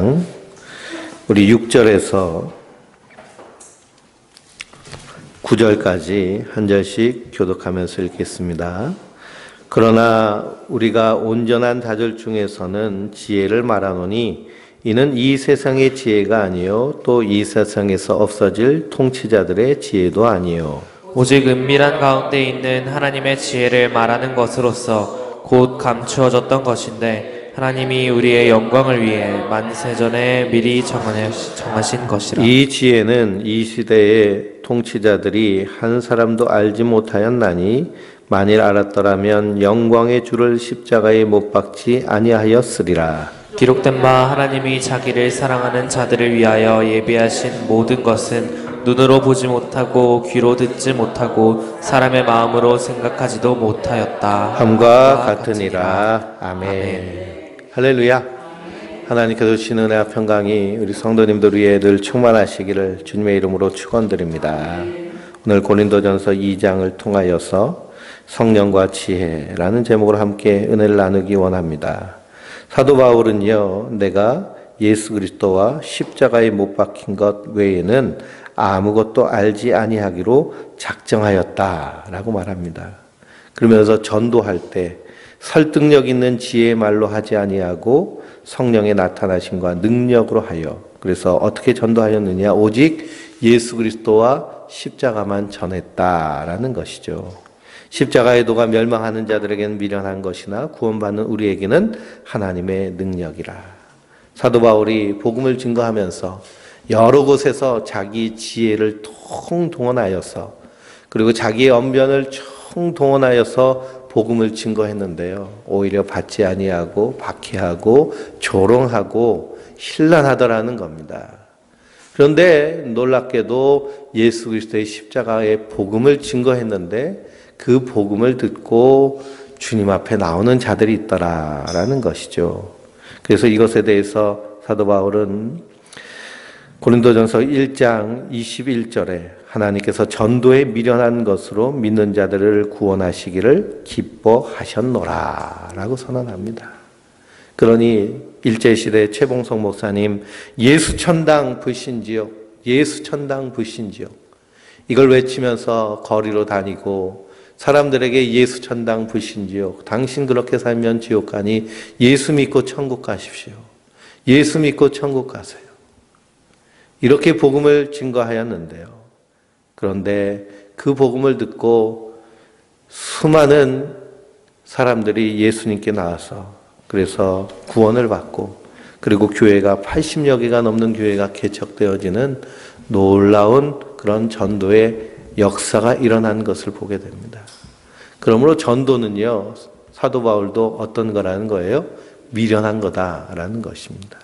2장 우리 6절에서 9절까지 한 절씩 교독하면서 읽겠습니다. 그러나 우리가 온전한 자들 중에서는 지혜를 말하노니 이는 이 세상의 지혜가 아니요 또 이 세상에서 없어질 통치자들의 지혜도 아니요 오직 은밀한 가운데 있는 하나님의 지혜를 말하는 것으로서 곧 감추어졌던 것인데 하나님이 우리의 영광을 위해 만세전에 미리 정하신 것이라. 이 지혜는 이 시대의 통치자들이 한 사람도 알지 못하였나니 만일 알았더라면 영광의 주를 십자가에 못 박지 아니하였으리라. 기록된 바 하나님이 자기를 사랑하는 자들을 위하여 예비하신 모든 것은 눈으로 보지 못하고 귀로 듣지 못하고 사람의 마음으로 생각하지도 못하였다 함과 같으니라. 아멘. 할렐루야. 하나님께서 주시는 은혜와 평강이 우리 성도님들 위에 늘 충만하시기를 주님의 이름으로 축원드립니다. 오늘 고린도전서 2장을 통하여서 성령과 지혜라는 제목으로 함께 은혜를 나누기 원합니다. 사도 바울은요, 내가 예수 그리스도와 십자가에 못 박힌 것 외에는 아무것도 알지 아니하기로 작정하였다라고 말합니다. 그러면서 전도할 때 설득력 있는 지혜의 말로 하지 아니하고 성령의 나타나심과 능력으로 하여, 그래서 어떻게 전도하였느냐? 오직 예수 그리스도와 십자가만 전했다라는 것이죠. 십자가의 도가 멸망하는 자들에게는 미련한 것이나 구원받는 우리에게는 하나님의 능력이라. 사도 바울이 복음을 증거하면서 여러 곳에서 자기 지혜를 통동원하여서, 그리고 자기의 언변을 총동원하여서 복음을 증거했는데요. 오히려 받지 아니하고 박해하고 조롱하고 힐난하더라는 겁니다. 그런데 놀랍게도 예수 그리스도의 십자가의 복음을 증거했는데 그 복음을 듣고 주님 앞에 나오는 자들이 있더라라는 것이죠. 그래서 이것에 대해서 사도 바울은 고린도전서 1장 21절에 하나님께서 전도에 미련한 것으로 믿는 자들을 구원하시기를 기뻐하셨노라 라고 선언합니다. 그러니 일제시대 최봉석 목사님 예수천당 불신지옥, 예수천당 불신지옥 이걸 외치면서 거리로 다니고 사람들에게 예수천당 불신지옥, 당신 그렇게 살면 지옥 가니 예수 믿고 천국 가십시오. 예수 믿고 천국 가세요. 이렇게 복음을 증거하였는데요. 그런데 그 복음을 듣고 수많은 사람들이 예수님께 나와서 그래서 구원을 받고, 그리고 교회가 80여 개가 넘는 교회가 개척되어지는 놀라운 그런 전도의 역사가 일어난 것을 보게 됩니다. 그러므로 전도는요, 사도 바울도 어떤 거라는 거예요? 미련한 거다라는 것입니다.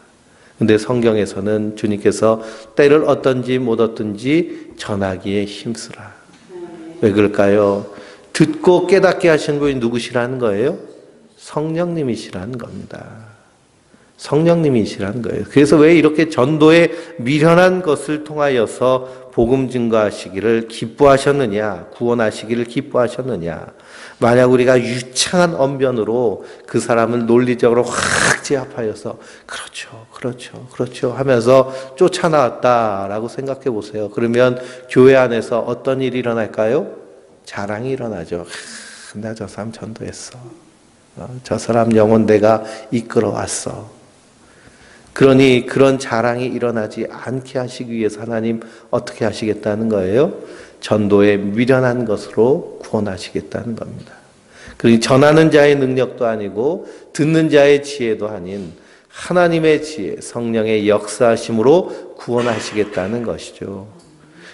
근데 성경에서는 주님께서 때를 얻든지 못 얻든지 전하기에 힘쓰라. 왜 그럴까요? 듣고 깨닫게 하신 분이 누구시라는 거예요? 성령님이시라는 겁니다. 성령님이시라는 거예요. 그래서 왜 이렇게 전도에 미련한 것을 통하여서 복음 증거하시기를 기뻐하셨느냐, 구원하시기를 기뻐하셨느냐. 만약 우리가 유창한 언변으로 그 사람을 논리적으로 확 제압하여서 그렇죠 하면서 쫓아나왔다라고 생각해 보세요. 그러면 교회 안에서 어떤 일이 일어날까요? 자랑이 일어나죠. 나 저 사람 전도했어. 저 사람 영혼 내가 이끌어왔어. 그러니 그런 자랑이 일어나지 않게 하시기 위해서 하나님 어떻게 하시겠다는 거예요? 전도에 미련한 것으로 구원하시겠다는 겁니다. 그러니 전하는 자의 능력도 아니고 듣는 자의 지혜도 아닌 하나님의 지혜, 성령의 역사하심으로 구원하시겠다는 것이죠.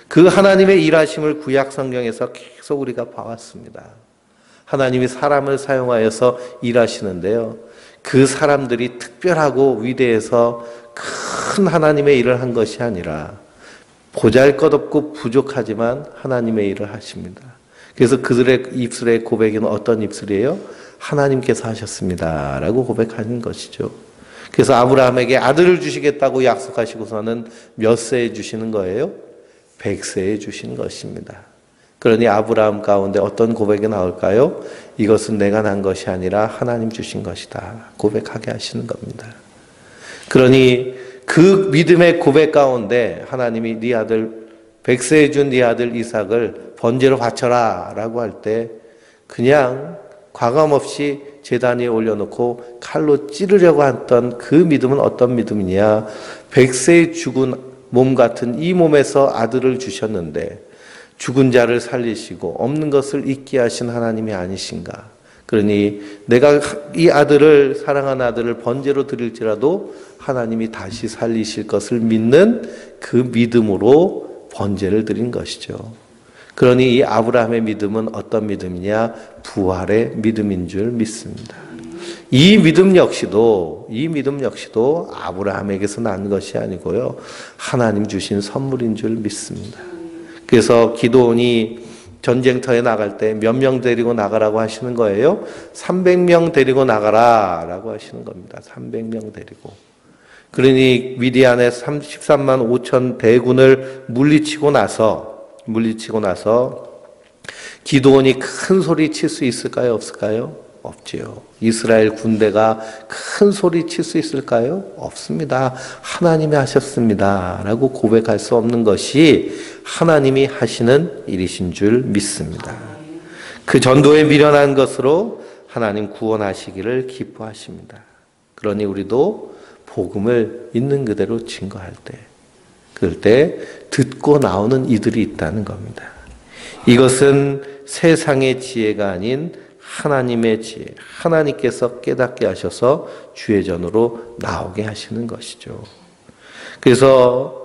그 하나님의 일하심을 구약 성경에서 계속 우리가 봐왔습니다. 하나님이 사람을 사용하여서 일하시는데요. 그 사람들이 특별하고 위대해서 큰 하나님의 일을 한 것이 아니라 보잘것없고 부족하지만 하나님의 일을 하십니다. 그래서 그들의 입술의 고백은 어떤 입술이에요? 하나님께서 하셨습니다 라고 고백하는 것이죠. 그래서 아브라함에게 아들을 주시겠다고 약속하시고서는 몇 세에 주시는 거예요? 100세에 주신 것입니다. 그러니 아브라함 가운데 어떤 고백이 나올까요? 이것은 내가 난 것이 아니라 하나님 주신 것이다 고백하게 하시는 겁니다. 그러니 그 믿음의 고백 가운데 하나님이 네 아들 백세에 준 네 아들 이삭을 번제로 바쳐라 라고 할 때 그냥 과감 없이 제단 위에 올려놓고 칼로 찌르려고 했던 그 믿음은 어떤 믿음이냐? 백세에 죽은 몸 같은 이 몸에서 아들을 주셨는데 죽은 자를 살리시고 없는 것을 있게 하신 하나님이 아니신가? 그러니 내가 이 아들을 사랑하는 아들을 번제로 드릴지라도 하나님이 다시 살리실 것을 믿는 그 믿음으로 번제를 드린 것이죠. 그러니 이 아브라함의 믿음은 어떤 믿음이냐? 부활의 믿음인 줄 믿습니다. 이 믿음 역시도 아브라함에게서 난 것이 아니고요. 하나님 주신 선물인 줄 믿습니다. 그래서 기드온이 전쟁터에 나갈 때 몇 명 데리고 나가라고 하시는 거예요? 300명 데리고 나가라라고 하시는 겁니다. 300명 데리고. 그러니 미디안의 13만 5천 대군을 물리치고 나서 기드온이 큰 소리 칠 수 있을까요? 없을까요? 없지요. 이스라엘 군대가 큰 소리 칠 수 있을까요? 없습니다. 하나님이 하셨습니다. 라고 고백할 수 없는 것이 하나님이 하시는 일이신 줄 믿습니다. 그 전도에 미련한 것으로 하나님 구원하시기를 기뻐하십니다. 그러니 우리도 복음을 있는 그대로 증거할 때, 그럴 때 듣고 나오는 이들이 있다는 겁니다. 이것은 세상의 지혜가 아닌 하나님의 지혜, 하나님께서 깨닫게 하셔서 주의 전으로 나오게 하시는 것이죠. 그래서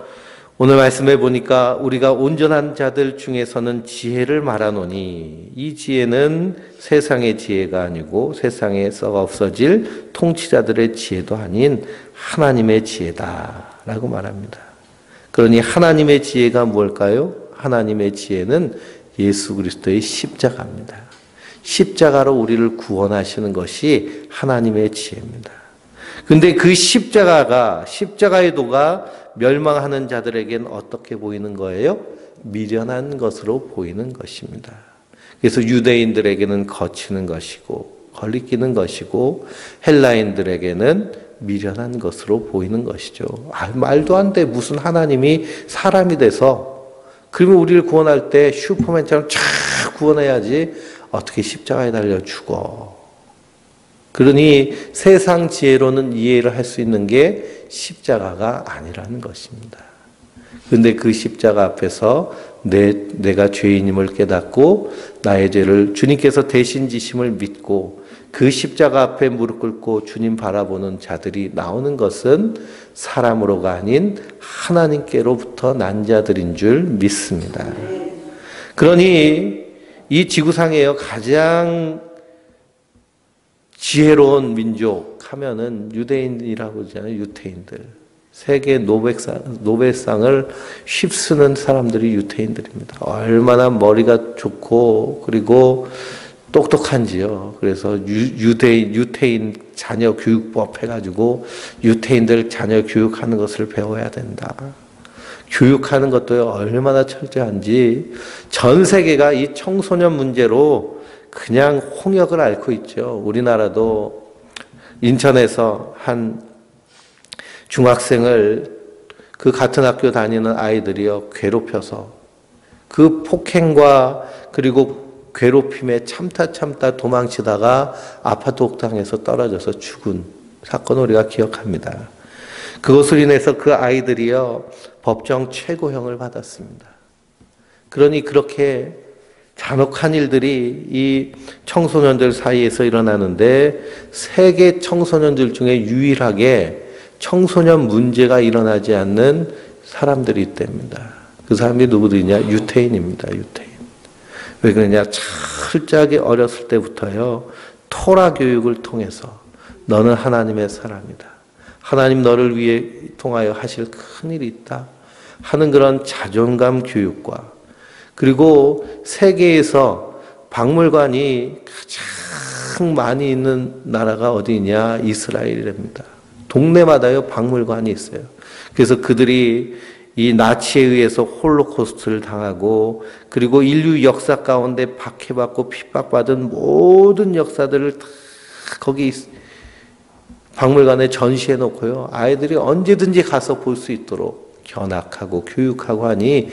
오늘 말씀해 보니까 우리가 온전한 자들 중에서는 지혜를 말하노니 이 지혜는 세상의 지혜가 아니고 세상에 썩어 없어질 통치자들의 지혜도 아닌 하나님의 지혜다라고 말합니다. 그러니 하나님의 지혜가 뭘까요? 하나님의 지혜는 예수 그리스도의 십자가입니다. 십자가로 우리를 구원하시는 것이 하나님의 지혜입니다. 근데 그 십자가의 도가 멸망하는 자들에겐 어떻게 보이는 거예요? 미련한 것으로 보이는 것입니다. 그래서 유대인들에게는 거치는 것이고 걸리끼는 것이고 헬라인들에게는 미련한 것으로 보이는 것이죠. 말도 안 돼. 무슨 하나님이 사람이 돼서 그러면 우리를 구원할 때 슈퍼맨처럼 쫙 구원해야지 어떻게 십자가에 달려 죽어. 그러니 세상 지혜로는 이해를 할 수 있는 게 십자가가 아니라는 것입니다. 그런데 그 십자가 앞에서 내가 죄인임을 깨닫고 나의 죄를 주님께서 대신 지심을 믿고 그 십자가 앞에 무릎 꿇고 주님 바라보는 자들이 나오는 것은 사람으로가 아닌 하나님께로부터 난 자들인 줄 믿습니다. 그러니 이 지구상에 가장 지혜로운 민족 하면은 유대인이라고 그러잖아요. 유태인들. 세계 노벨상을 휩쓰는 사람들이 유태인들입니다. 얼마나 머리가 좋고 그리고 똑똑한지요. 그래서 유태인 자녀 교육법 해가지고 유태인들 자녀 교육하는 것을 배워야 된다. 교육하는 것도 얼마나 철저한지 전 세계가 이 청소년 문제로 그냥 홍역을 앓고 있죠. 우리나라도 인천에서 한 중학생을 그 같은 학교 다니는 아이들이요 괴롭혀서 그 폭행과 그리고 괴롭힘에 참다 도망치다가 아파트 옥상에서 떨어져서 죽은 사건을 우리가 기억합니다. 그것으로 인해서 그 아이들이요 법정 최고형을 받았습니다. 그러니 그렇게 잔혹한 일들이 이 청소년들 사이에서 일어나는데 세계 청소년들 중에 유일하게 청소년 문제가 일어나지 않는 사람들이 있답니다. 그 사람이 누구들이냐? 유태인입니다. 유태인. 왜 그러냐? 철저하게 어렸을 때부터요 토라 교육을 통해서 너는 하나님의 사람이다. 하나님 너를 위해 통하여 하실 큰 일이 있다 하는 그런 자존감 교육과 그리고 세계에서 박물관이 가장 많이 있는 나라가 어디냐? 이스라엘입니다. 동네마다요 박물관이 있어요. 그래서 그들이 이 나치에 의해서 홀로코스트를 당하고 그리고 인류 역사 가운데 박해받고 핍박받은 모든 역사들을 다 거기 박물관에 전시해 놓고요. 아이들이 언제든지 가서 볼 수 있도록 견학하고 교육하고 하니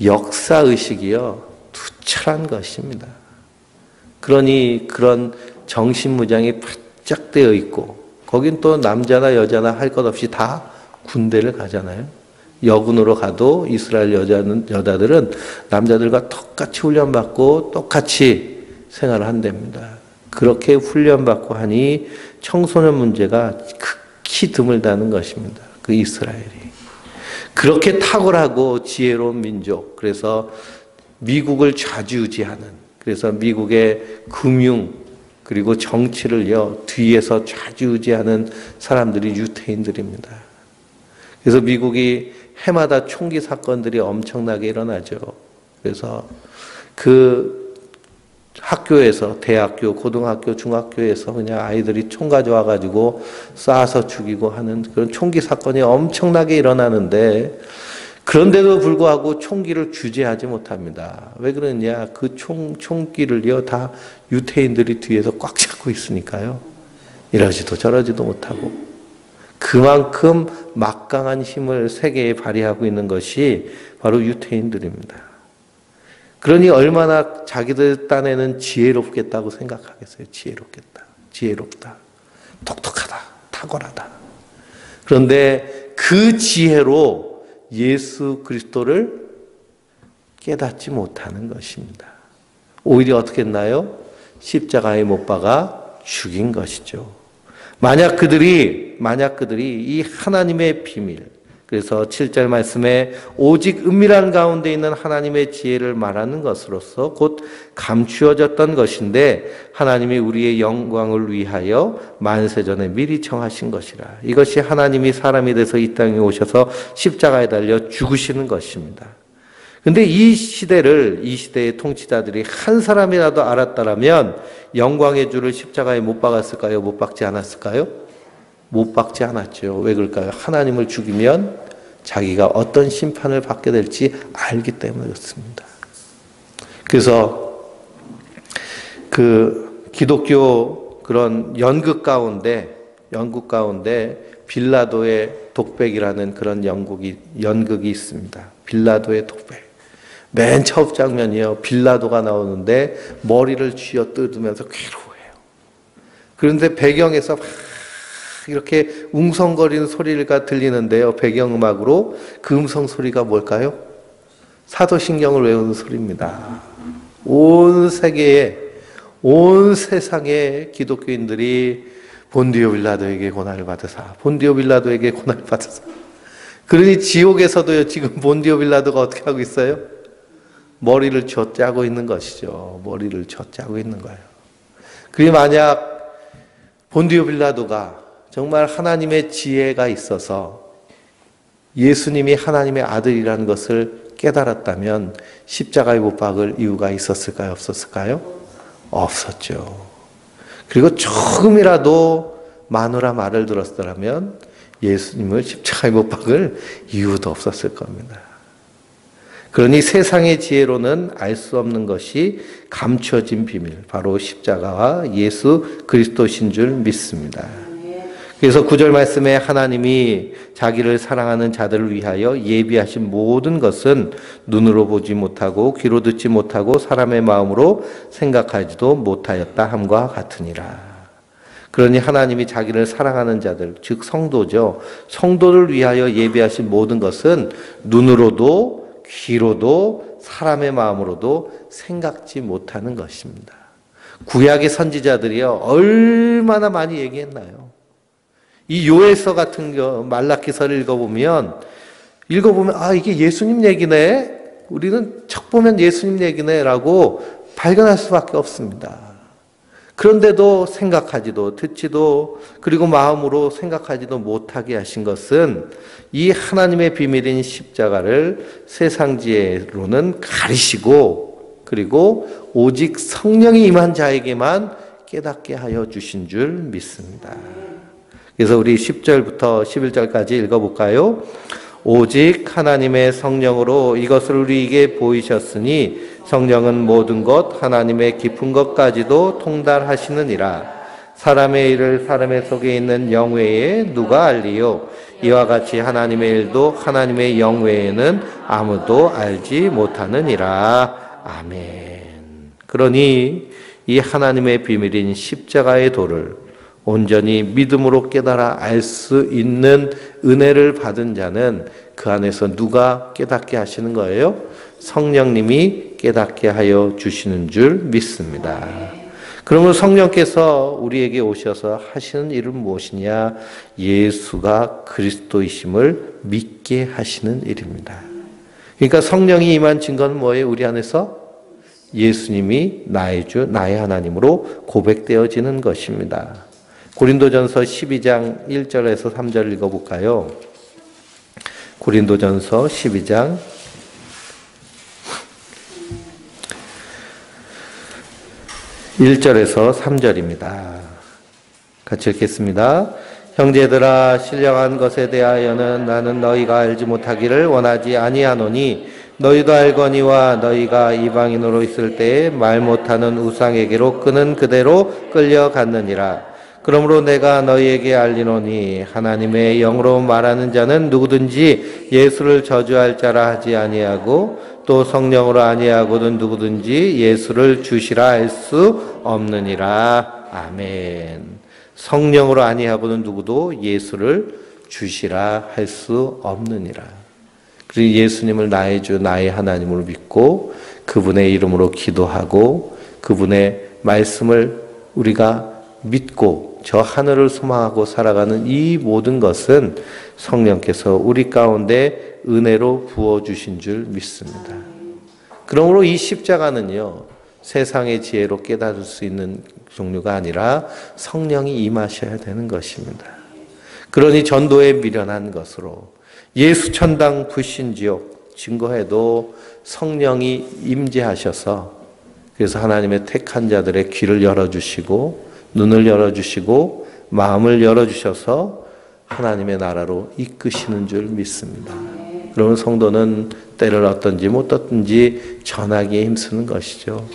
역사의식이요. 투철한 것입니다. 그러니 그런 정신무장이 바짝 되어 있고 거긴 또 남자나 여자나 할 것 없이 다 군대를 가잖아요. 여군으로 가도 이스라엘 여자들은 남자들과 똑같이 훈련받고 똑같이 생활을 한답니다. 그렇게 훈련받고 하니 청소년 문제가 극히 드물다는 것입니다. 그 이스라엘이. 그렇게 탁월하고 지혜로운 민족, 그래서 미국을 좌지우지하는, 그래서 미국의 금융 그리고 정치를요 뒤에서 좌지우지하는 사람들이 유태인들입니다. 그래서 미국이 해마다 총기 사건들이 엄청나게 일어나죠. 그래서 그 학교에서, 대학교, 고등학교, 중학교에서 그냥 아이들이 총 가져와가지고 쏴서 죽이고 하는 그런 총기 사건이 엄청나게 일어나는데, 그런데도 불구하고 총기를 규제하지 못합니다. 왜 그러냐? 그 총기를요 다 유태인들이 뒤에서 꽉 잡고 있으니까요. 이러지도 저러지도 못하고. 그만큼 막강한 힘을 세계에 발휘하고 있는 것이 바로 유태인들입니다. 그러니 얼마나 자기들 딴에는 지혜롭겠다고 생각하겠어요. 지혜롭다. 똑똑하다. 탁월하다. 그런데 그 지혜로 예수 그리스도를 깨닫지 못하는 것입니다. 오히려 어떻게 했나요? 십자가에 못 박아 죽인 것이죠. 만약 그들이 이 하나님의 비밀, 그래서 7절 말씀에 오직 은밀한 가운데 있는 하나님의 지혜를 말하는 것으로서 곧 감추어졌던 것인데 하나님이 우리의 영광을 위하여 만세전에 미리 정하신 것이라. 이것이 하나님이 사람이 돼서 이 땅에 오셔서 십자가에 달려 죽으시는 것입니다. 근데 이 시대의 통치자들이 한 사람이라도 알았다라면 영광의 주를 십자가에 못 박았을까요? 못 박지 않았을까요? 못 박지 않았죠. 왜 그럴까요? 하나님을 죽이면 자기가 어떤 심판을 받게 될지 알기 때문에 그렇습니다. 그래서 그 기독교 그런 연극 가운데 빌라도의 독백이라는 그런 연극이 있습니다. 빌라도의 독백. 맨 첫 장면이요. 빌라도가 나오는데 머리를 쥐어 뜯으면서 괴로워해요. 그런데 배경에서 막 이렇게 웅성거리는 소리가 들리는데요. 배경음악으로 그 음성 소리가 뭘까요? 사도신경을 외우는 소리입니다. 온 세상의 기독교인들이 본디오 빌라도에게 고난을 받으사. 그러니 지옥에서도요, 지금 본디오 빌라도가 어떻게 하고 있어요? 머리를 쥐어짜고 있는 것이죠. 머리를 쥐어짜고 있는 거예요. 그리고 만약 본디오 빌라도가 정말 하나님의 지혜가 있어서 예수님이 하나님의 아들이라는 것을 깨달았다면 십자가에 못 박을 이유가 있었을까요? 없었을까요? 없었죠. 그리고 조금이라도 마누라 말을 들었더라면 예수님을 십자가에 못 박을 이유도 없었을 겁니다. 그러니 세상의 지혜로는 알 수 없는 것이 감춰진 비밀, 바로 십자가와 예수 그리스도신 줄 믿습니다. 그래서 9절 말씀에 하나님이 자기를 사랑하는 자들을 위하여 예비하신 모든 것은 눈으로 보지 못하고 귀로 듣지 못하고 사람의 마음으로 생각하지도 못하였다 함과 같으니라. 그러니 하나님이 자기를 사랑하는 자들, 즉 성도죠. 성도를 위하여 예비하신 모든 것은 눈으로도 귀로도 사람의 마음으로도 생각지 못하는 것입니다. 구약의 선지자들이요, 얼마나 많이 얘기했나요? 이 요엘서 같은 거, 말라기서를 읽어보면 이게 예수님 얘기네? 우리는 척 보면 예수님 얘기네? 라고 발견할 수밖에 없습니다. 그런데도 생각하지도, 듣지도, 그리고 마음으로 생각하지도 못하게 하신 것은 이 하나님의 비밀인 십자가를 세상 지혜로는 가리시고, 그리고 오직 성령이 임한 자에게만 깨닫게 하여 주신 줄 믿습니다. 그래서 우리 10절부터 11절까지 읽어볼까요? 오직 하나님의 성령으로 이것을 우리에게 보이셨으니 성령은 모든 것 하나님의 깊은 것까지도 통달하시느니라. 사람의 일을 사람의 속에 있는 영 외에 누가 알리요? 이와 같이 하나님의 일도 하나님의 영 외에는 아무도 알지 못하느니라. 아멘. 그러니 이 하나님의 비밀인 십자가의 도를 온전히 믿음으로 깨달아 알 수 있는 은혜를 받은 자는 그 안에서 누가 깨닫게 하시는 거예요? 성령님이 깨닫게 하여 주시는 줄 믿습니다. 그러면 성령께서 우리에게 오셔서 하시는 일은 무엇이냐? 예수가 그리스도이심을 믿게 하시는 일입니다. 그러니까 성령이 임한 증거는 뭐예요? 우리 안에서 예수님이 나의 주, 나의 하나님으로 고백되어지는 것입니다. 고린도전서 12장 1절에서 3절 읽어볼까요? 고린도전서 12장 1절에서 3절입니다. 같이 읽겠습니다. 형제들아, 신령한 것에 대하여는 나는 너희가 알지 못하기를 원하지 아니하노니 너희도 알거니와 너희가 이방인으로 있을 때에 말 못하는 우상에게로 끄는 그대로 끌려갔느니라. 그러므로 내가 너희에게 알리노니 하나님의 영으로 말하는 자는 누구든지 예수를 저주할 자라 하지 아니하고 또 성령으로 아니하고는 누구든지 예수를 주시라 할 수 없느니라. 아멘. 성령으로 아니하고는 누구도 예수를 주시라 할 수 없느니라. 그리고 예수님을 나의 주, 나의 하나님으로 믿고 그분의 이름으로 기도하고 그분의 말씀을 우리가 믿고 저 하늘을 소망하고 살아가는 이 모든 것은 성령께서 우리 가운데 은혜로 부어주신 줄 믿습니다. 그러므로 이 십자가는요, 세상의 지혜로 깨달을 수 있는 종류가 아니라 성령이 임하셔야 되는 것입니다. 그러니 전도에 미련한 것으로 예수 천당 불신지옥 증거해도 성령이 임재하셔서 그래서 하나님의 택한 자들의 귀를 열어주시고 눈을 열어주시고 마음을 열어주셔서 하나님의 나라로 이끄시는 줄 믿습니다. 그러면 성도는 때를 어떤지 못 어떤지 전하기에 힘쓰는 것이죠.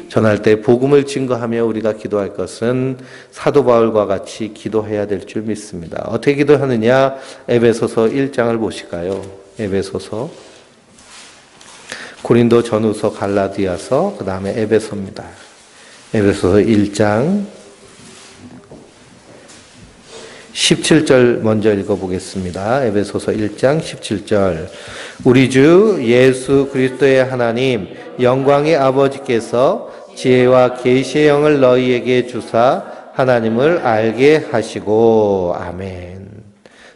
전할 때 복음을 증거하며 우리가 기도할 것은 사도 바울과 같이 기도해야 될 줄 믿습니다. 어떻게 기도하느냐? 에베소서 1장을 보실까요? 에베소서, 고린도 전후서, 갈라디아서, 그 다음에 에베소입니다. 에베소서 1장 17절 먼저 읽어보겠습니다. 에베소서 1장 17절. 우리 주 예수 그리스도의 하나님 영광의 아버지께서 지혜와 계시의 영을 너희에게 주사 하나님을 알게 하시고. 아멘.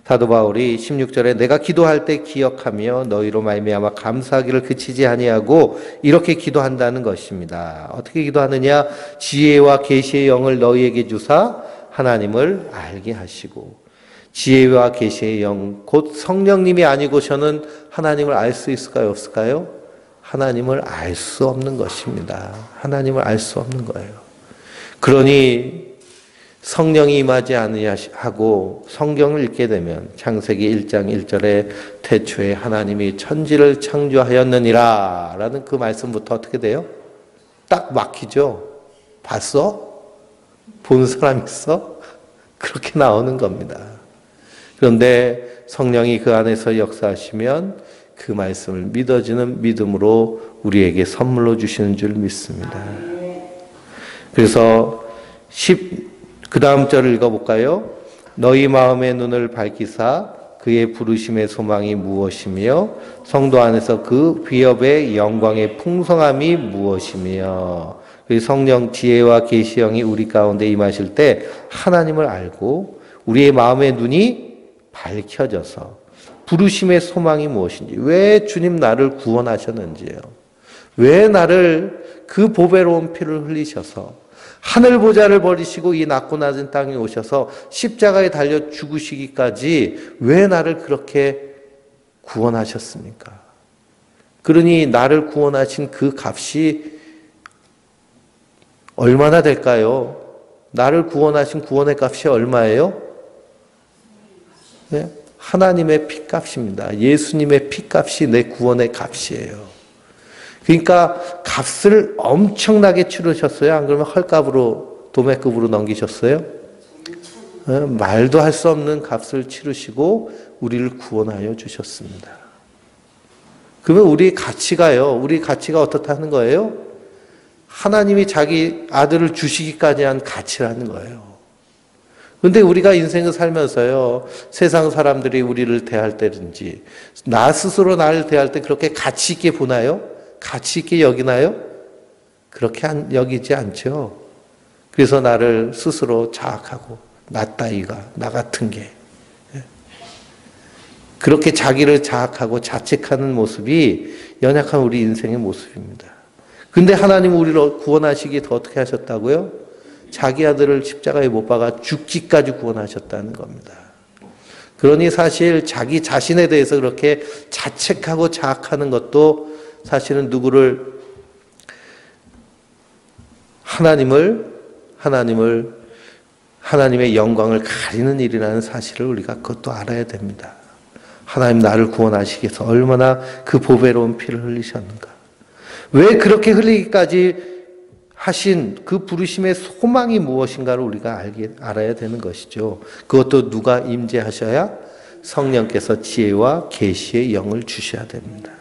사도 바울이 16절에 내가 기도할 때 기억하며 너희로 말미암아 감사하기를 그치지 아니하고 이렇게 기도한다는 것입니다. 어떻게 기도하느냐? 지혜와 계시의 영을 너희에게 주사 하나님을 알게 하시고. 지혜와 계시의 영, 곧 성령님이 아니고서는 하나님을 알 수 있을까요? 없을까요? 하나님을 알 수 없는 것입니다. 하나님을 알 수 없는 거예요. 그러니 성령이 임하지 아니하고 성경을 읽게 되면 창세기 1장 1절에 태초에 하나님이 천지를 창조하였느니라 라는 그 말씀부터 어떻게 돼요? 딱 막히죠? 봤어? 본 사람 있어? 그렇게 나오는 겁니다. 그런데 성령이 그 안에서 역사하시면 그 말씀을 믿어지는 믿음으로 우리에게 선물로 주시는 줄 믿습니다. 그래서 그 다음 절을 읽어볼까요? 너희 마음의 눈을 밝히사 그의 부르심의 소망이 무엇이며 성도 안에서 그 비업의 영광의 풍성함이 무엇이며. 성령 지혜와 계시형이 우리 가운데 임하실 때 하나님을 알고 우리의 마음의 눈이 밝혀져서 부르심의 소망이 무엇인지, 왜 주님 나를 구원하셨는지요, 왜 나를 그 보배로운 피를 흘리셔서 하늘 보좌를 버리시고 이 낮고 낮은 땅에 오셔서 십자가에 달려 죽으시기까지 왜 나를 그렇게 구원하셨습니까? 그러니 나를 구원하신 그 값이 얼마나 될까요? 나를 구원하신 구원의 값이 얼마예요? 네? 하나님의 피값입니다. 예수님의 피값이 내 구원의 값이에요. 그러니까 값을 엄청나게 치르셨어요? 안 그러면 헐값으로 도매급으로 넘기셨어요? 말도 할 수 없는 값을 치르시고 우리를 구원하여 주셨습니다. 그러면 우리 가치가요. 우리 가치가 어떻다는 거예요? 하나님이 자기 아들을 주시기까지 한 가치라는 거예요. 근데 우리가 인생을 살면서요, 세상 사람들이 우리를 대할 때든지, 나 스스로 나를 대할 때 그렇게 가치 있게 보나요? 가치 있게 여기나요? 그렇게 여기지 않죠. 그래서 나를 스스로 자학하고, 나 따위가, 나 같은 게. 그렇게 자기를 자학하고 자책하는 모습이 연약한 우리 인생의 모습입니다. 근데 하나님은 우리를 구원하시기 더 어떻게 하셨다고요? 자기 아들을 십자가에 못 박아 죽기까지 구원하셨다는 겁니다. 그러니 사실 자기 자신에 대해서 그렇게 자책하고 자학하는 것도 사실은 누구를 하나님의 영광을 가리는 일이라는 사실을 우리가 그것도 알아야 됩니다. 하나님 나를 구원하시기 위해서 얼마나 그 보배로운 피를 흘리셨는가. 왜 그렇게 흘리기까지 하신 그 부르심의 소망이 무엇인가를 우리가 알아야 되는 것이죠. 그것도 누가 임재하셔야? 성령께서 지혜와 계시의 영을 주셔야 됩니다.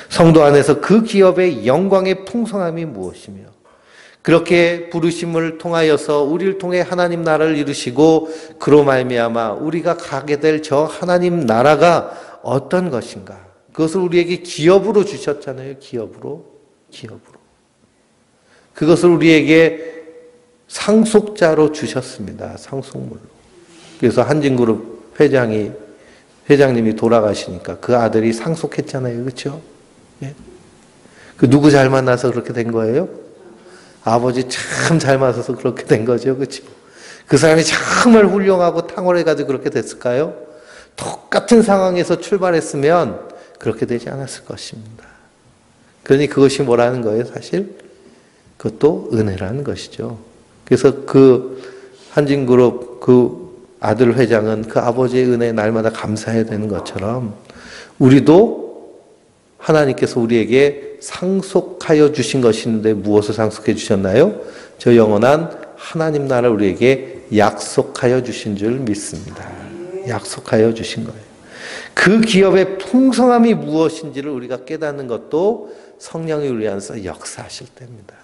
성도 안에서 그 기업의 영광의 풍성함이 무엇이며 그렇게 부르심을 통하여서 우리를 통해 하나님 나라를 이루시고 그로 말미암아 우리가 가게 될 저 하나님 나라가 어떤 것인가? 그것을 우리에게 기업으로 주셨잖아요. 기업으로. 그것을 우리에게 상속자로 주셨습니다. 상속물로. 그래서 한진그룹 회장님이 돌아가시니까 그 아들이 상속했잖아요. 그렇죠? 예? 그 누구 잘 만나서 그렇게 된 거예요? 아버지 참 잘 맞아서 그렇게 된 거죠. 그렇죠? 그 사람이 정말 훌륭하고 탁월해가지고 그렇게 됐을까요? 똑같은 상황에서 출발했으면 그렇게 되지 않았을 것입니다. 그러니 그것이 뭐라는 거예요, 사실? 그것도 은혜라는 것이죠. 그래서 그 한진그룹 그 아들 회장은 그 아버지의 은혜에 날마다 감사해야 되는 것처럼 우리도 하나님께서 우리에게 상속하여 주신 것이 있는데 무엇을 상속해 주셨나요? 저 영원한 하나님 나라를 우리에게 약속하여 주신 줄 믿습니다. 약속하여 주신 거예요. 그 기업의 풍성함이 무엇인지를 우리가 깨닫는 것도 성령이 우리 안에서 역사하실 때입니다.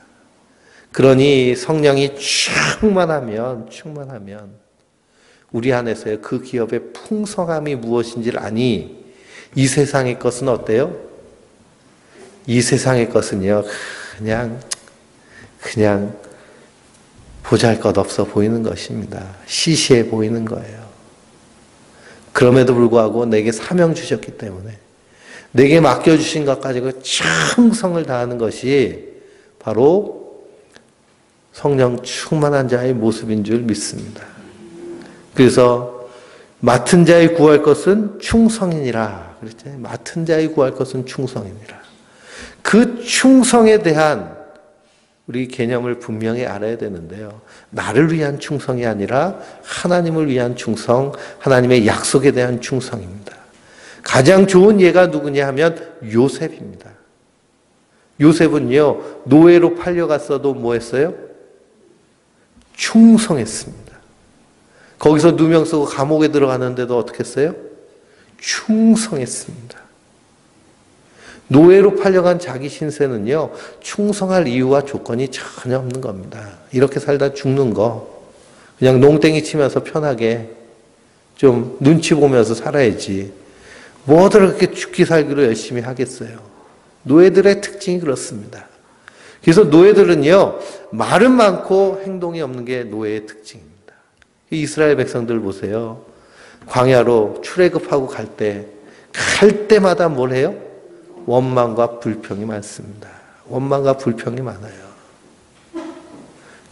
그러니 성령이 충만하면 우리 안에서의 그 기업의 풍성함이 무엇인지를 아니 이 세상의 것은 어때요? 이 세상의 것은요 그냥 보잘것없어 보이는 것입니다. 시시해 보이는 거예요. 그럼에도 불구하고 내게 사명 주셨기 때문에 내게 맡겨주신 것 가지고 충성을 다하는 것이 바로 성령 충만한 자의 모습인 줄 믿습니다. 그래서 맡은 자의 구할 것은 충성이니라. 그랬잖아요. 맡은 자의 구할 것은 충성이니라. 그 충성에 대한 우리 개념을 분명히 알아야 되는데요. 나를 위한 충성이 아니라 하나님을 위한 충성, 하나님의 약속에 대한 충성입니다. 가장 좋은 예가 누구냐 하면 요셉입니다. 요셉은요, 노예로 팔려갔어도 뭐 했어요? 충성했습니다. 거기서 누명 쓰고 감옥에 들어갔는데도 어떻게 했어요? 충성했습니다. 노예로 팔려간 자기 신세는요, 충성할 이유와 조건이 전혀 없는 겁니다. 이렇게 살다 죽는 거, 그냥 농땡이 치면서 편하게 좀 눈치 보면서 살아야지. 뭐들 그렇게 죽기 살기로 열심히 하겠어요. 노예들의 특징이 그렇습니다. 그래서 노예들은요, 말은 많고 행동이 없는 게 노예의 특징입니다. 이스라엘 백성들 보세요. 광야로 출애굽하고 갈 때마다 뭘 해요? 원망과 불평이 많습니다. 원망과 불평이 많아요.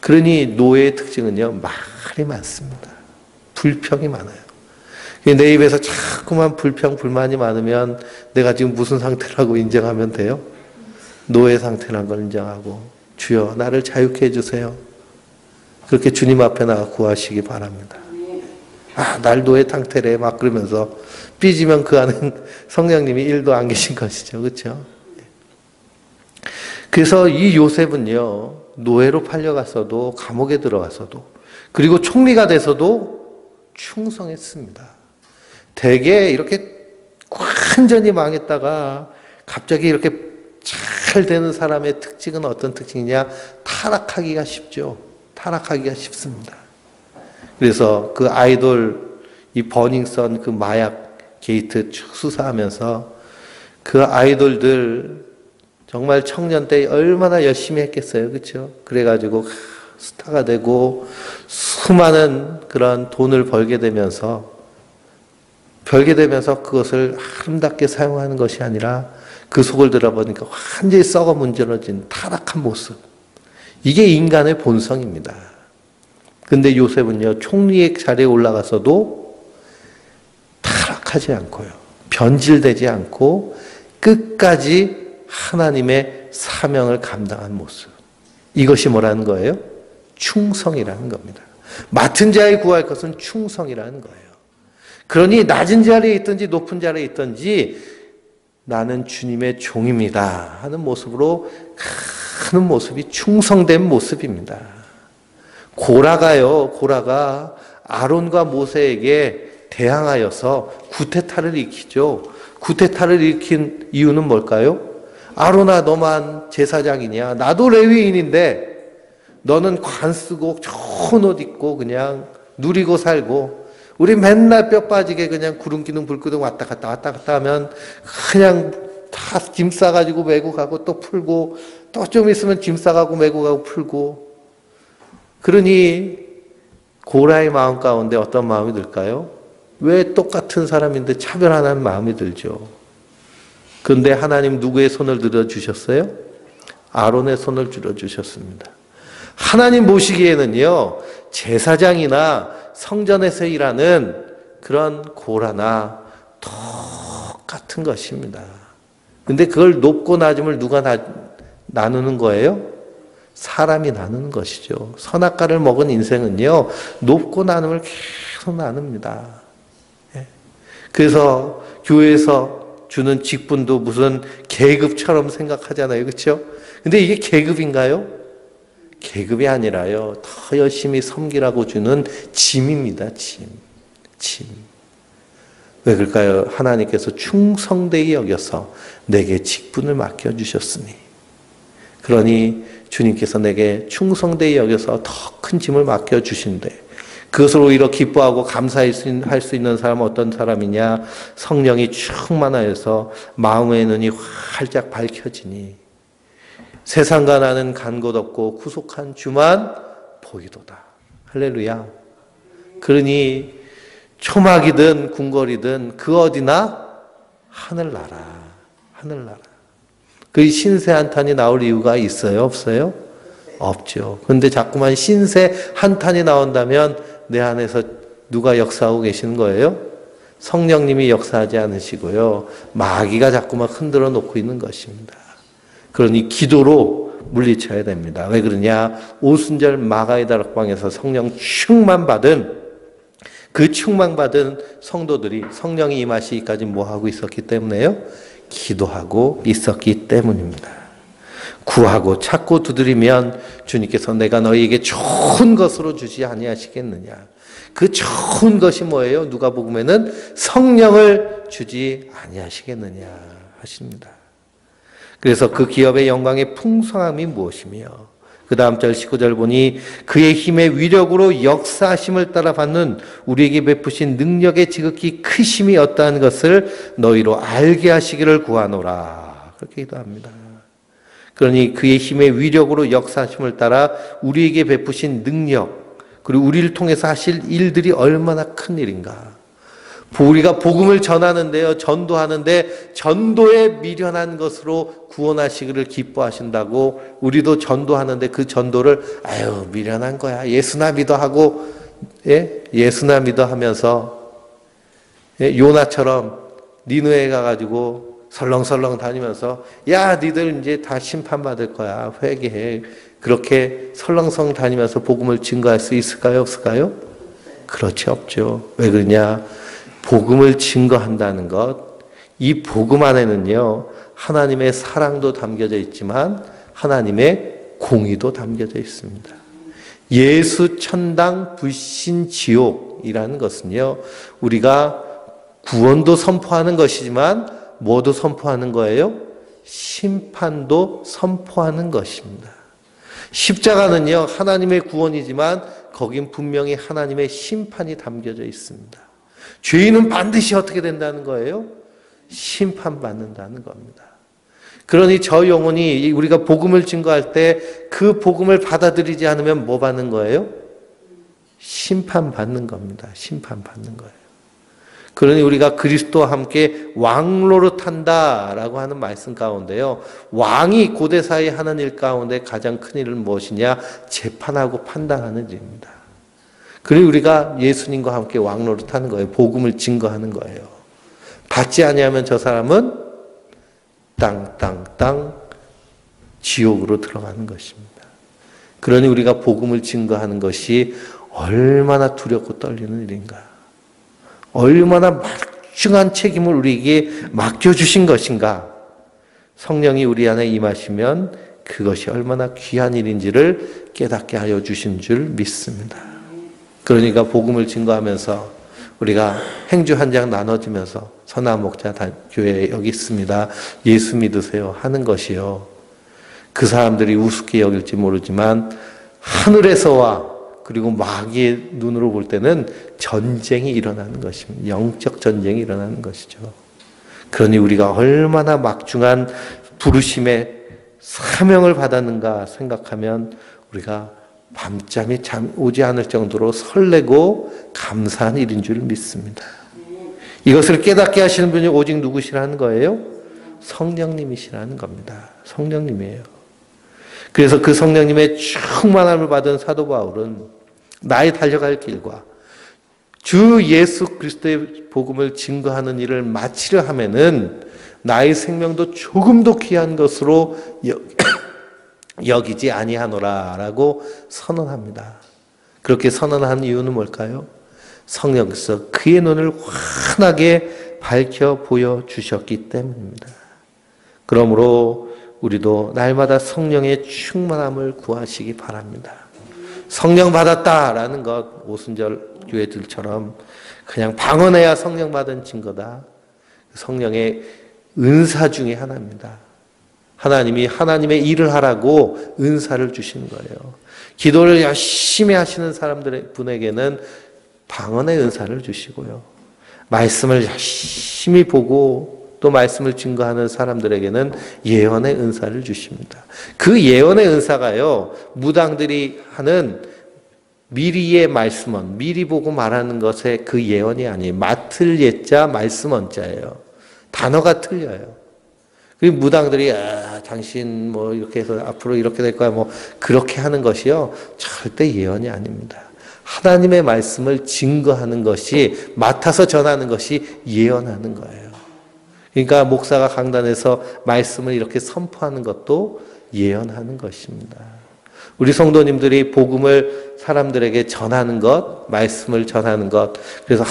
그러니 노예의 특징은요, 말이 많습니다. 불평이 많아요. 내 입에서 자꾸만 불평, 불만이 많으면 내가 지금 무슨 상태라고 인정하면 돼요? 노예 상태라는 걸 인정하고 주여 나를 자유케 해주세요. 그렇게 주님 앞에 나가 구하시기 바랍니다. 날 노예 상태래 막 그러면서 삐지면 그 안은 성령님이 1도 안 계신 것이죠. 그렇죠? 그래서 이 요셉은요, 노예로 팔려갔어도 감옥에 들어갔어도 그리고 총리가 돼서도 충성했습니다. 대개 이렇게 완전히 망했다가 갑자기 이렇게 잘 되는 사람의 특징은 어떤 특징이냐? 타락하기가 쉽죠. 타락하기가 쉽습니다. 그래서 그 아이돌, 이 버닝썬 그 마약 게이트 쭉 수사하면서 그 아이돌들 정말 청년 때 얼마나 열심히 했겠어요. 그렇죠? 그래가지고 스타가 되고 수많은 그런 돈을 벌게 되면서 그것을 아름답게 사용하는 것이 아니라 그 속을 들어보니까 완전히 썩어 문드러진 타락한 모습. 이게 인간의 본성입니다. 근데 요셉은요, 총리의 자리에 올라가서도 타락하지 않고요, 변질되지 않고 끝까지 하나님의 사명을 감당한 모습. 이것이 뭐라는 거예요? 충성이라는 겁니다. 맡은 자에 구할 것은 충성이라는 거예요. 그러니 낮은 자리에 있든지 높은 자리에 있든지 나는 주님의 종입니다 하는 모습으로 가는 모습이 충성된 모습입니다. 고라가 아론과 모세에게 대항하여서 구테타를 일으키죠. 구테타를 일으킨 이유는 뭘까요? 아론아, 너만 제사장이냐? 나도 레위인인데 너는 관 쓰고 좋은 옷 입고 그냥 누리고 살고 우리 맨날 뼈 빠지게 그냥 구름기둥 불기둥 왔다 갔다 하면 그냥 다 짐 싸가지고 메고 가고 또 풀고 또 좀 있으면 짐 싸가고 메고 가고 풀고. 그러니 고라의 마음 가운데 어떤 마음이 들까요? 왜 똑같은 사람인데 차별하는 마음이 들죠. 그런데 하나님 누구의 손을 들어주셨어요? 아론의 손을 들어주셨습니다. 하나님 보시기에는요, 제사장이나 성전에서 일하는 그런 고라나 똑같은 것입니다. 근데 그걸 높고 낮음을 누가 나누는 거예요? 사람이 나누는 것이죠. 선악과를 먹은 인생은요, 높고 낮음을 계속 나눕니다. 그래서 교회에서 주는 직분도 무슨 계급처럼 생각하잖아요. 그렇죠? 근데 이게 계급인가요? 계급이 아니라요, 더 열심히 섬기라고 주는 짐입니다. 짐. 왜 그럴까요? 하나님께서 충성되게 여겨서 내게 직분을 맡겨주셨으니. 그러니 주님께서 내게 충성되게 여겨서 더 큰 짐을 맡겨주신대. 그것을 오히려 기뻐하고 감사할 수 있는 사람은 어떤 사람이냐? 성령이 충만하여서 마음의 눈이 활짝 밝혀지니 세상과 나는 간 곳 없고 구속한 주만 보이도다. 할렐루야. 그러니 초막이든 궁궐이든 그 어디나 하늘나라. 그 신세 한탄이 나올 이유가 있어요? 없어요? 없죠. 그런데 자꾸만 신세 한탄이 나온다면 내 안에서 누가 역사하고 계시는 거예요? 성령님이 역사하지 않으시고요, 마귀가 자꾸만 흔들어 놓고 있는 것입니다. 그러니 기도로 물리쳐야 됩니다. 왜 그러냐? 오순절 마가의 다락방에서 성령 충만받은 성도들이 성령이 임하시기까지 뭐하고 있었기 때문에요? 기도하고 있었기 때문입니다. 구하고 찾고 두드리면 주님께서 내가 너희에게 좋은 것으로 주지 아니하시겠느냐. 그 좋은 것이 뭐예요? 누가복음에는 성령을 주지 아니하시겠느냐 하십니다. 그래서 그 기업의 영광의 풍성함이 무엇이며, 그 다음 절 19절 보니 그의 힘의 위력으로 역사하심을 따라 받는 우리에게 베푸신 능력의 지극히 크심이 어떠한 것을 너희로 알게 하시기를 구하노라. 그렇게 기도합니다. 그러니 그의 힘의 위력으로 역사하심을 따라 우리에게 베푸신 능력, 그리고 우리를 통해서 하실 일들이 얼마나 큰 일인가. 우리가 복음을 전하는데요, 전도하는데 전도에 미련한 것으로 구원하시기를 기뻐하신다고 우리도 전도하는데 그 전도를 미련한 거야, 예수나 믿어 하고, 예수나 믿어 하면서 요나처럼 니느웨에 가가지고 설렁설렁 다니면서 야 니들 이제 다 심판받을 거야, 회개해, 그렇게 설렁설렁 다니면서 복음을 증거할 수 있을까요? 없을까요? 그렇지, 없죠. 왜 그러냐? 복음을 증거한다는 것, 이 복음 안에는요, 하나님의 사랑도 담겨져 있지만 하나님의 공의도 담겨져 있습니다. 예수 천당 불신 지옥, 복음이라는 것은요, 우리가 구원도 선포하는 것이지만 뭐도 선포하는 거예요? 심판도 선포하는 것입니다. 십자가는요, 하나님의 구원이지만 거긴 분명히 하나님의 심판이 담겨져 있습니다. 죄인은 반드시 어떻게 된다는 거예요? 심판받는다는 겁니다. 그러니 저 영혼이 우리가 복음을 증거할 때 그 복음을 받아들이지 않으면 뭐 받는 거예요? 심판받는 겁니다. 심판받는 거예요. 그러니 우리가 그리스도와 함께 왕노릇한다라고 하는 말씀 가운데요, 왕이 고대사에 하는 일 가운데 가장 큰 일은 무엇이냐? 재판하고 판단하는 일입니다. 그리고 우리가 예수님과 함께 왕노릇하는 거예요. 복음을 증거하는 거예요. 받지 아니하면 저 사람은 땅 지옥으로 들어가는 것입니다. 그러니 우리가 복음을 증거하는 것이 얼마나 두렵고 떨리는 일인가? 얼마나 막중한 책임을 우리에게 맡겨주신 것인가? 성령이 우리 안에 임하시면 그것이 얼마나 귀한 일인지를 깨닫게 하여 주신 줄 믿습니다. 그러니까 복음을 증거하면서 우리가 행주 한 장 나눠주면서 선한 목자 교회 여기 있습니다. 예수 믿으세요 하는 것이요, 그 사람들이 우습게 여길지 모르지만 하늘에서와 그리고 마귀의 눈으로 볼 때는 전쟁이 일어나는 것입니다. 영적 전쟁이 일어나는 것이죠. 그러니 우리가 얼마나 막중한 부르심의 사명을 받았는가 생각하면 우리가 밤잠이 오지 않을 정도로 설레고 감사한 일인 줄 믿습니다. 이것을 깨닫게 하시는 분이 오직 누구시라는 거예요? 성령님이시라는 겁니다. 성령님이에요. 그래서 그 성령님의 충만함을 받은 사도 바울은 나의 달려갈 길과 주 예수 그리스도의 복음을 증거하는 일을 마치려 하면은 나의 생명도 조금도 귀한 것으로 여기지 아니하노라라고 선언합니다. 그렇게 선언한 이유는 뭘까요? 성령께서 그의 눈을 환하게 밝혀 보여주셨기 때문입니다. 그러므로 우리도 날마다 성령의 충만함을 구하시기 바랍니다. 성령 받았다라는 것, 오순절 교회들처럼 그냥 방언해야 성령 받은 증거다. 성령의 은사 중에 하나입니다. 하나님이 하나님의 일을 하라고 은사를 주시는 거예요. 기도를 열심히 하시는 분에게는 방언의 은사를 주시고요, 말씀을 열심히 보고 또 말씀을 증거하는 사람들에게는 예언의 은사를 주십니다. 그 예언의 은사가요, 무당들이 하는 미리의 말씀은, 미리 보고 말하는 것의 그 예언이 아니에요. 맡을 예자 말씀 언자예요. 단어가 틀려요. 그리고 무당들이 당신 뭐 이렇게 해서 앞으로 이렇게 될 거야 뭐 그렇게 하는 것이요, 절대 예언이 아닙니다. 하나님의 말씀을 증거하는 것이, 맡아서 전하는 것이 예언하는 거예요. 그러니까 목사가 강단에서 말씀을 이렇게 선포하는 것도 예언하는 것입니다. 우리 성도님들이 복음을 사람들에게 전하는 것, 말씀을 전하는 것, 그래서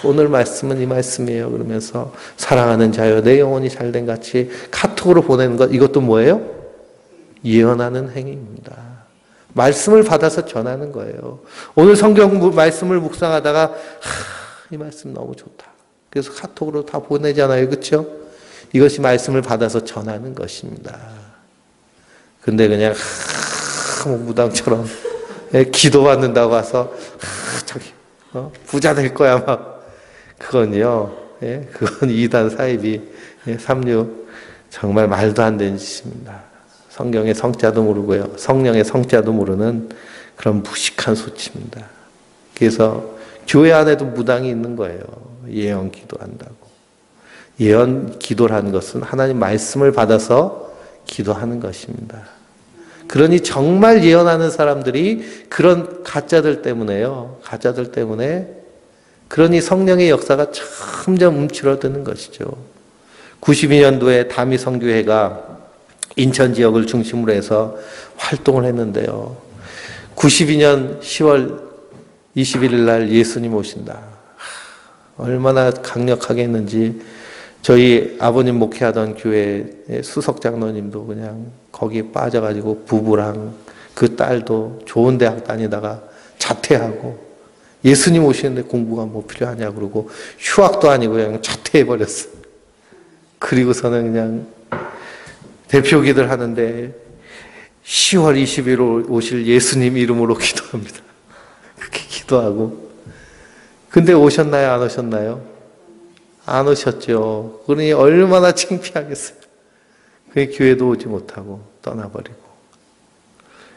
오늘 말씀은 이 말씀이에요 그러면서 사랑하는 자여 내 영혼이 잘된 같이 카톡으로 보내는 것, 이것도 뭐예요? 예언하는 행위입니다. 말씀을 받아서 전하는 거예요. 오늘 성경 말씀을 묵상하다가 이 말씀 너무 좋다, 그래서 카톡으로 다 보내잖아요. 그렇죠? 이것이 말씀을 받아서 전하는 것입니다. 근데 그냥 무당처럼 기도받는다고 와서 저기 부자 될 거야 막, 그건요, 그건 이단 사이비, 삼류, 정말 말도 안 되는 짓입니다. 성경의 성자도 모르고요, 성령의 성자도 모르는 그런 무식한 소치입니다. 그래서 교회 안에도 무당이 있는 거예요. 예언 기도한다고. 예언 기도라는 것은 하나님 말씀을 받아서 기도하는 것입니다. 그러니 정말 예언하는 사람들이 그런 가짜들 때문에요. 가짜들 때문에, 그러니 성령의 역사가 점점 움츠러드는 것이죠. 92년도에 다미성교회가 인천 지역을 중심으로 해서 활동을 했는데요. 92년 10월 21일 날 예수님 오신다. 얼마나 강력하게 했는지 저희 아버님 목회하던 교회 수석 장로님도 그냥 거기에 빠져가지고 부부랑 그 딸도 좋은 대학 다니다가 자퇴하고 예수님 오시는데 공부가 뭐 필요하냐 그러고 휴학도 아니고 그냥 자퇴해버렸어. 그리고서는 그냥 대표기들 하는데 10월 20일 오실 예수님 이름으로 기도합니다. 그렇게 기도하고. 근데 오셨나요? 안 오셨나요? 안 오셨죠. 그러니 얼마나 창피하겠어요. 그 교회도 오지 못하고 떠나버리고.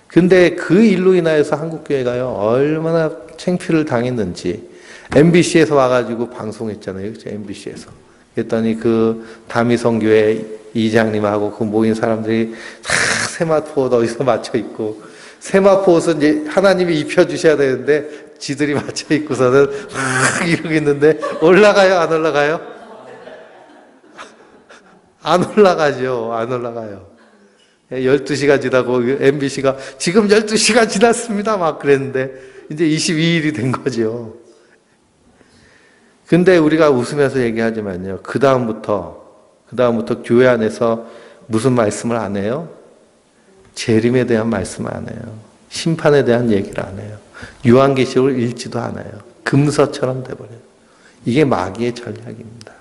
근데 그 일로 인하여서 한국교회가요, 얼마나 창피를 당했는지. MBC에서 와가지고 방송했잖아요. 그죠? MBC에서. 그랬더니 그 다미성교회 이장님하고 그 모인 사람들이 다 세마포 어디서 맞춰 있고, 세마포 옷은 이제 하나님이 입혀주셔야 되는데, 지들이 맞춰 입고서는 막 이러고 있는데, 올라가요? 안 올라가요? 안 올라가죠. 안 올라가요. 12시가 지나고 MBC가 지금 12시가 지났습니다. 막 그랬는데 이제 22일이 된 거죠. 근데 우리가 웃으면서 얘기하지만요. 그 다음부터 교회 안에서 무슨 말씀을 안 해요? 재림에 대한 말씀을 안 해요. 심판에 대한 얘기를 안 해요. 요한계시록을 읽지도 않아요. 금서처럼 돼버려요. 이게 마귀의 전략입니다.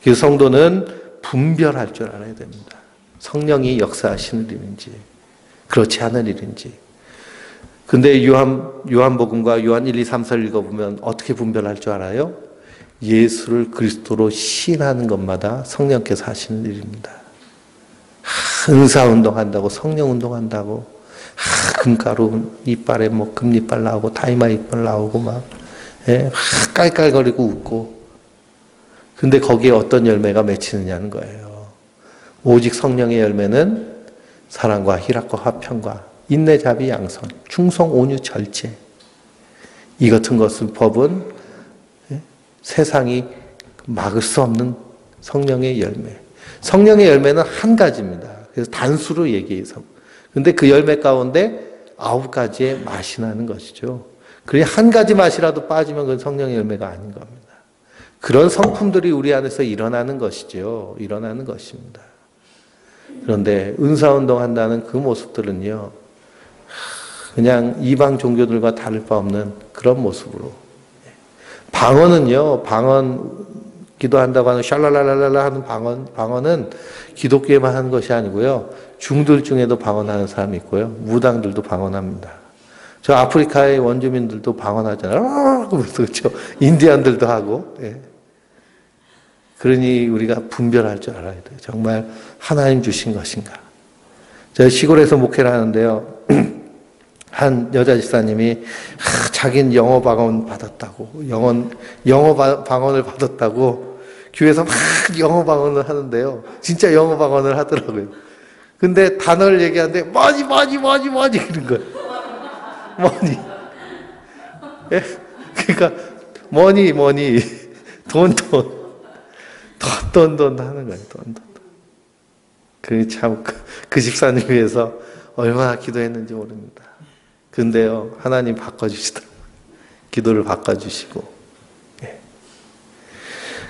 그래서 성도는 분별할 줄 알아야 됩니다. 성령이 역사하시는 일인지 그렇지 않은 일인지. 근데 요한복음과 요한 1, 2, 3, 4를 읽어보면 어떻게 분별할 줄 알아요? 예수를 그리스도로 시인하는 것마다 성령께서 하시는 일입니다. 은사운동 한다고, 성령운동 한다고, 금가루 이빨에 뭐 금이빨 나오고 다이마 이빨 나오고 막 깔깔거리고 웃고. 근데 거기에 어떤 열매가 맺히느냐는 거예요. 오직 성령의 열매는 사랑과 희락과 화평과 인내, 자비, 양선, 충성, 온유, 절제. 이 같은 것은 법은 세상이 막을 수 없는 성령의 열매. 성령의 열매는 한 가지입니다. 그래서 단수로 얘기해서. 근데 그 열매 가운데 9가지의 맛이 나는 것이죠. 그래 한 가지 맛이라도 빠지면 그건 성령의 열매가 아닌 겁니다. 그런 성품들이 우리 안에서 일어나는 것이죠. 일어나는 것입니다. 그런데 은사운동 한다는 그 모습들은요, 그냥 이방 종교들과 다를 바 없는 그런 모습으로. 방언은요, 방언 기도한다고 하는 샬랄랄랄라 하는 방언은 기독교에만 하는 것이 아니고요, 중들 중에도 방언하는 사람이 있고요, 무당들도 방언합니다. 저 아프리카의 원주민들도 방언하잖아요. 그렇죠. 인디안들도 하고. 예. 그러니 우리가 분별할 줄 알아야 돼요. 정말 하나님 주신 것인가. 제가 시골에서 목회를 하는데요. 한 여자 집사님이 자기는 영어 방언 받았다고, 영어 방언을 받았다고 교회에서 막 영어 방언을 하는데요. 진짜 영어 방언을 하더라고요. 근데 단어를 얘기하는데 뭐니 이런 거예요. 뭐니. 예? 그러니까 뭐니 돈 하는 거예요. 돈. 그 집사님 위해서 얼마나 기도했는지 모릅니다. 근데요, 하나님 바꿔주시더라고요. 기도를 바꿔주시고. 예.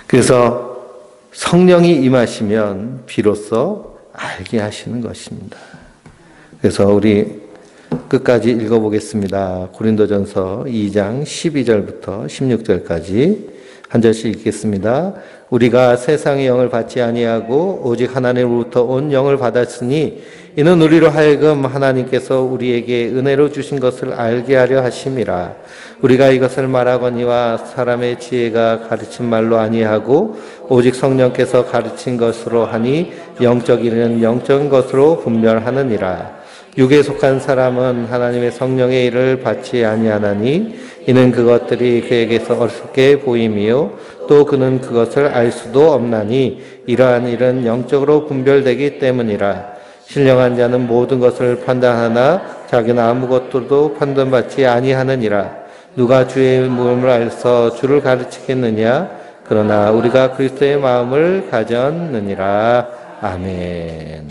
그래서 성령이 임하시면 비로소 알게 하시는 것입니다. 그래서 우리 끝까지 읽어보겠습니다. 고린도전서 2장 12절부터 16절까지 한 절씩 읽겠습니다. 우리가 세상의 영을 받지 아니하고 오직 하나님으로부터 온 영을 받았으니 이는 우리로 하여금 하나님께서 우리에게 은혜로 주신 것을 알게 하려 하심이라. 우리가 이것을 말하거니와 사람의 지혜가 가르친 말로 아니하고 오직 성령께서 가르친 것으로 하니 영적인 일은 영적인 것으로 분별하느니라. 육에 속한 사람은 하나님의 성령의 일을 받지 아니하나니 이는 그것들이 그에게서 어렵게 보임이요 또 그는 그것을 알 수도 없나니 이러한 일은 영적으로 분별되기 때문이라. 신령한 자는 모든 것을 판단하나 자기는 아무것도 판단받지 아니하느니라. 누가 주의 마음을 알서 주를 가르치겠느냐. 그러나 우리가 그리스도의 마음을 가졌느니라. 아멘.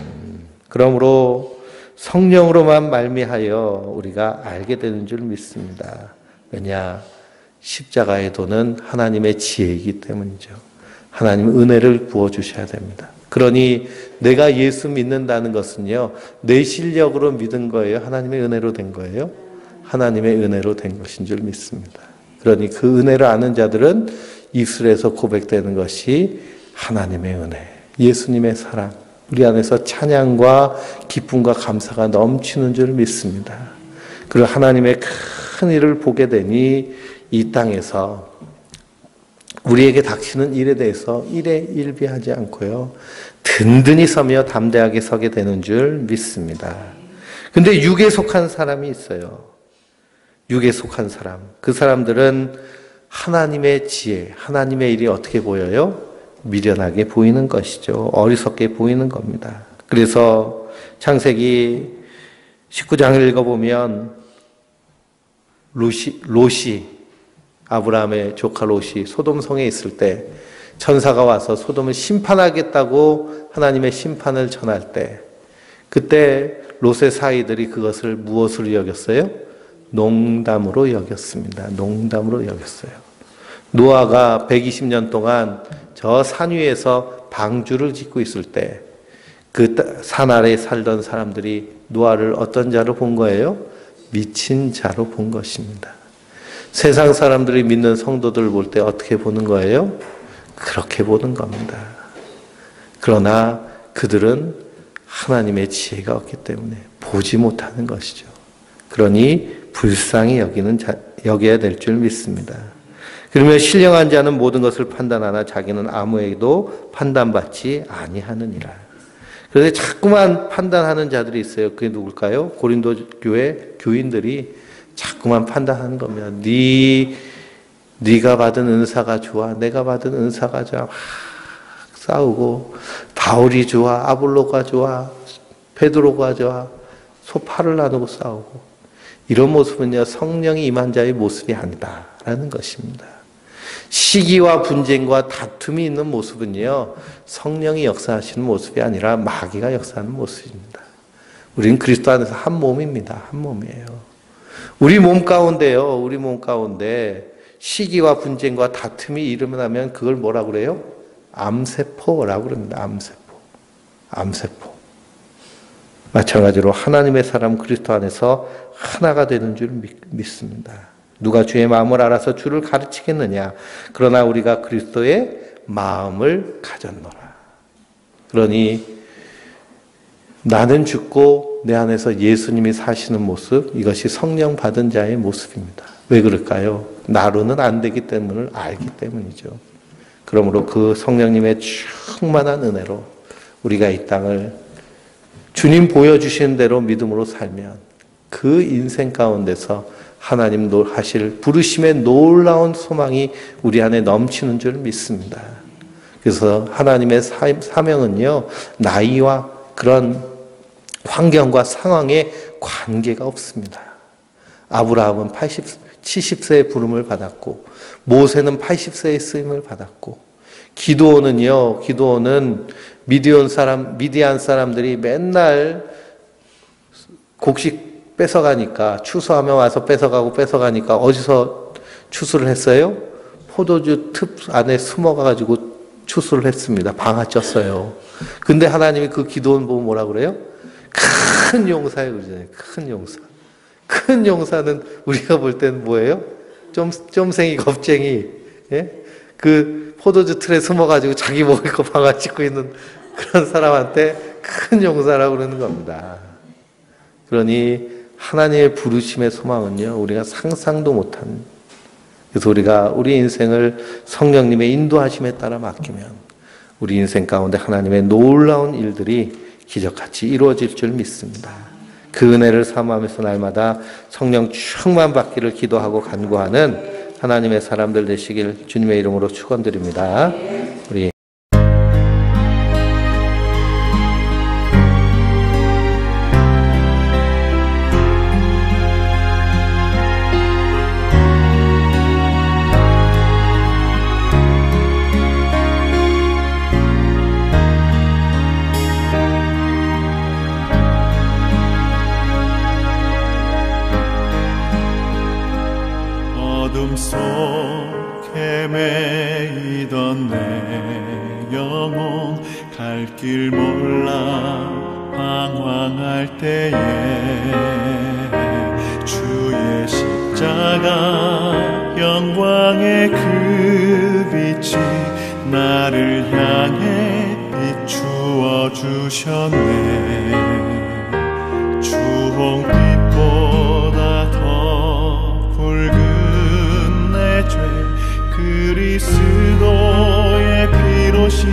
그러므로 성령으로만 말미하여 우리가 알게 되는 줄 믿습니다. 왜냐? 십자가의 도는 하나님의 지혜이기 때문이죠. 하나님 은혜를 부어주셔야 됩니다. 그러니 내가 예수 믿는다는 것은요, 내 실력으로 믿은 거예요? 하나님의 은혜로 된 거예요? 하나님의 은혜로 된 것인 줄 믿습니다. 그러니 그 은혜를 아는 자들은 입술에서 고백되는 것이 하나님의 은혜, 예수님의 사랑, 우리 안에서 찬양과 기쁨과 감사가 넘치는 줄 믿습니다. 그리고 하나님의 큰 일을 보게 되니 이 땅에서 우리에게 닥치는 일에 대해서 일비하지 않고요, 든든히 서며 담대하게 서게 되는 줄 믿습니다. 근데 육에 속한 사람이 있어요. 육에 속한 사람. 그 사람들은 하나님의 지혜, 하나님의 일이 어떻게 보여요? 미련하게 보이는 것이죠. 어리석게 보이는 겁니다. 그래서 창세기 19장을 읽어보면 롯이, 아브라함의 조카 롯이 소돔성에 있을 때 천사가 와서 소돔을 심판하겠다고 하나님의 심판을 전할 때, 그때 롯의 사이들이 그것을 무엇으로 여겼어요? 농담으로 여겼습니다. 농담으로 여겼어요. 노아가 120년 동안 저 산 위에서 방주를 짓고 있을 때 그 산 아래에 살던 사람들이 노아를 어떤 자로 본 거예요? 미친 자로 본 것입니다. 세상 사람들이 믿는 성도들을 볼 때 어떻게 보는 거예요? 그렇게 보는 겁니다. 그러나 그들은 하나님의 지혜가 없기 때문에 보지 못하는 것이죠. 그러니 불쌍히 여겨야 될 줄 믿습니다. 그러면 신령한 자는 모든 것을 판단하나 자기는 아무에게도 판단받지 아니하느니라. 그런데 자꾸만 판단하는 자들이 있어요. 그게 누굴까요? 고린도 교회 교인들이 자꾸만 판단하는 겁니다. 네가 받은 은사가 좋아, 내가 받은 은사가 좋아, 막 싸우고, 바울이 좋아, 아볼로가 좋아, 베드로가 좋아, 소파를 나누고 싸우고, 이런 모습은요, 성령이 임한 자의 모습이 아니다라는 것입니다. 시기와 분쟁과 다툼이 있는 모습은요, 성령이 역사하시는 모습이 아니라 마귀가 역사하는 모습입니다. 우리는 그리스도 안에서 한 몸입니다. 한 몸이에요. 우리 몸 가운데 시기와 분쟁과 다툼이 일어나면 그걸 뭐라고 그래요? 암세포라고 그럽니다. 암세포. 마찬가지로 하나님의 사람 그리스도 안에서 하나가 되는 줄 믿습니다. 누가 주의 마음을 알아서 주를 가르치겠느냐? 그러나 우리가 그리스도의 마음을 가졌노라. 그러니 나는 죽고 내 안에서 예수님이 사시는 모습, 이것이 성령 받은 자의 모습입니다. 왜 그럴까요? 나로는 안 되기 때문을 알기 때문이죠. 그러므로 그 성령님의 충만한 은혜로 우리가 이 땅을 주님 보여주시는 대로 믿음으로 살면 그 인생 가운데서 하나님 하실 부르심의 놀라운 소망이 우리 안에 넘치는 줄 믿습니다. 그래서 하나님의 사명은요, 나이와 그런 환경과 상황에 관계가 없습니다. 아브라함은 70세의 부름을 받았고, 모세는 80세의 쓰임을 받았고, 기드온은 미디안 사람들이 맨날 곡식 뺏어가니까, 추수하며 와서 뺏어가니까 어디서 추수를 했어요? 포도주 틈 안에 숨어가지고 추수를 했습니다. 방아쪘어요. 근데 하나님이 그 기드온 보고 뭐라 그래요? 큰 용사예요, 그러잖아요. 큰 용사. 큰 용사는 우리가 볼 때는 뭐예요? 쫌생이, 겁쟁이. 예? 그 포도주 틀에 숨어가지고 자기 먹을 거 방아찍고 있는 그런 사람한테 큰 용사라고 그러는 겁니다. 그러니 하나님의 부르심의 소망은요, 우리가 상상도 못한, 그래서 우리가 우리 인생을 성령님의 인도하심에 따라 맡기면 우리 인생 가운데 하나님의 놀라운 일들이 기적같이 이루어질 줄 믿습니다. 그 은혜를 사모하면서 날마다 성령 충만 받기를 기도하고 간구하는 하나님의 사람들 되시길 주님의 이름으로 축원드립니다. 우리 어둠 속에 매이던 내 영혼 갈 길 몰라 방황할 때에 주의 십자가 영광의 그 빛이 나를 향해 비추어 주셨네. 주홍빛보다 더 붉은 내 죄 그리스도의 피로 씻기